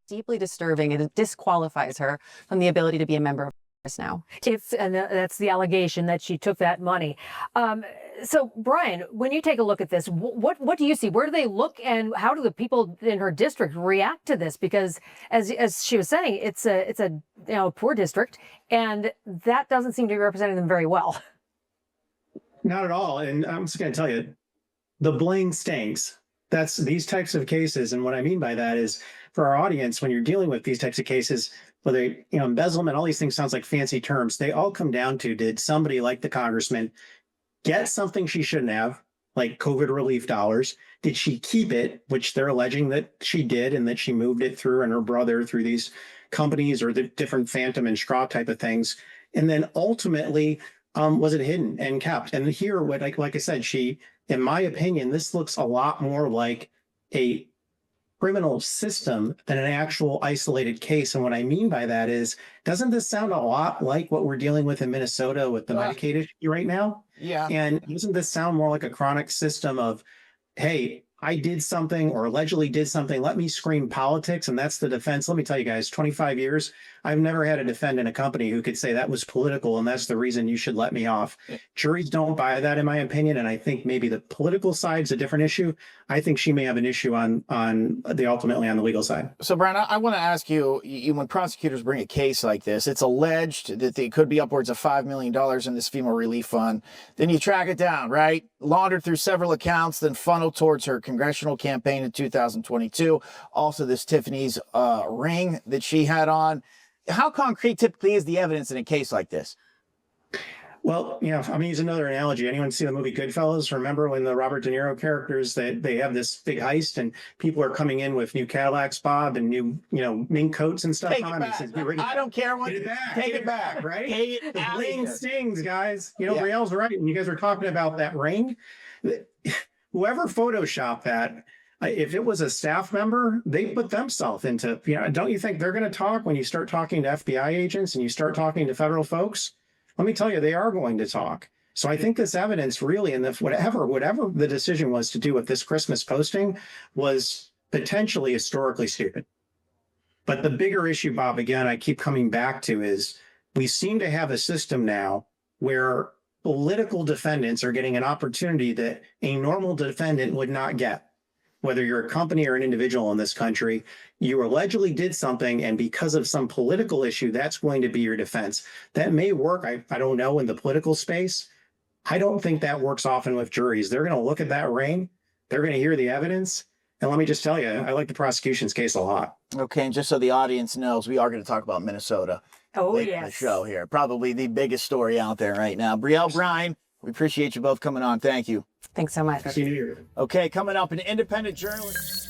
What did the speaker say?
Deeply disturbing, and it disqualifies her from the ability to be a member of Congress now. And that's the allegation, that she took that money. So, Brian, when you take a look at this, what do you see? Where do they look, and how do the people in her district react to this? Because as she was saying, it's a poor district, and that doesn't seem to be representing them very well. Not at all. And I'm just going to tell you, the bling stinks. That's these types of cases. And what I mean by that is, for our audience, when you're dealing with these types of cases, whether, embezzlement, all these things sounds like fancy terms. They all come down to, did somebody like the congressman get something she shouldn't have, like COVID relief dollars? Did she keep it, which they're alleging that she did, and that she moved it through, and her brother through these companies or the different phantom and straw type of things? And then ultimately, was it hidden and kept? And here, what, like I said, in my opinion, this looks a lot more like a criminal system than an actual isolated case. And what I mean by that is, doesn't this sound a lot like what we're dealing with in Minnesota with the Medicaid issue right now? Yeah. And doesn't this sound more like a chronic system of, hey, I did something or allegedly did something, let me scream politics, and that's the defense? Let me tell you guys, 25 years, I've never had a defendant in a company who could say that was political and that's the reason you should let me off. Juries don't buy that, in my opinion, and I think maybe the political side's a different issue. I think she may have an issue ultimately on the legal side. So, Brian, I want to ask you, when prosecutors bring a case like this, it's alleged that they could be upwards of $5 million in this FEMA relief fund. Then you track it down, right? Laundered through several accounts, then funneled towards her congressional campaign in 2022. Also, this Tiffany's ring that she had on. How concrete typically is the evidence in a case like this? Well, I'm going to use another analogy. Anyone see the movie Goodfellas? Remember when the Robert De Niro characters, they have this big heist and people are coming in with new Cadillacs, Bob, and new, mink coats and stuff on. He says, I don't care what. Get it back. Take it back, right? The bling stings, guys. Brielle's right. And you guys were talking about that ring. Whoever photoshopped that, if it was a staff member, they put themselves into, don't you think they're going to talk when you start talking to FBI agents and you start talking to federal folks? Let me tell you, they are going to talk. So I think this evidence really, and whatever the decision was to do with this Christmas posting, was potentially historically stupid. But the bigger issue, Bob, again, I keep coming back to, is we seem to have a system now where political defendants are getting an opportunity that a normal defendant would not get. Whether you're a company or an individual in this country, you allegedly did something, and because of some political issue, that's going to be your defense. That may work, I don't know, in the political space. I don't think that works often with juries. They're going to look at that ring, they're going to hear the evidence, and let me just tell you, I like the prosecution's case a lot. Okay, and just so the audience knows, we are going to talk about Minnesota. Oh, yes. The show here. Probably the biggest story out there right now. Brielle, Brian, we appreciate you both coming on. Thank you. Thanks so much. Happy New Year. Okay, coming up, an independent journalist.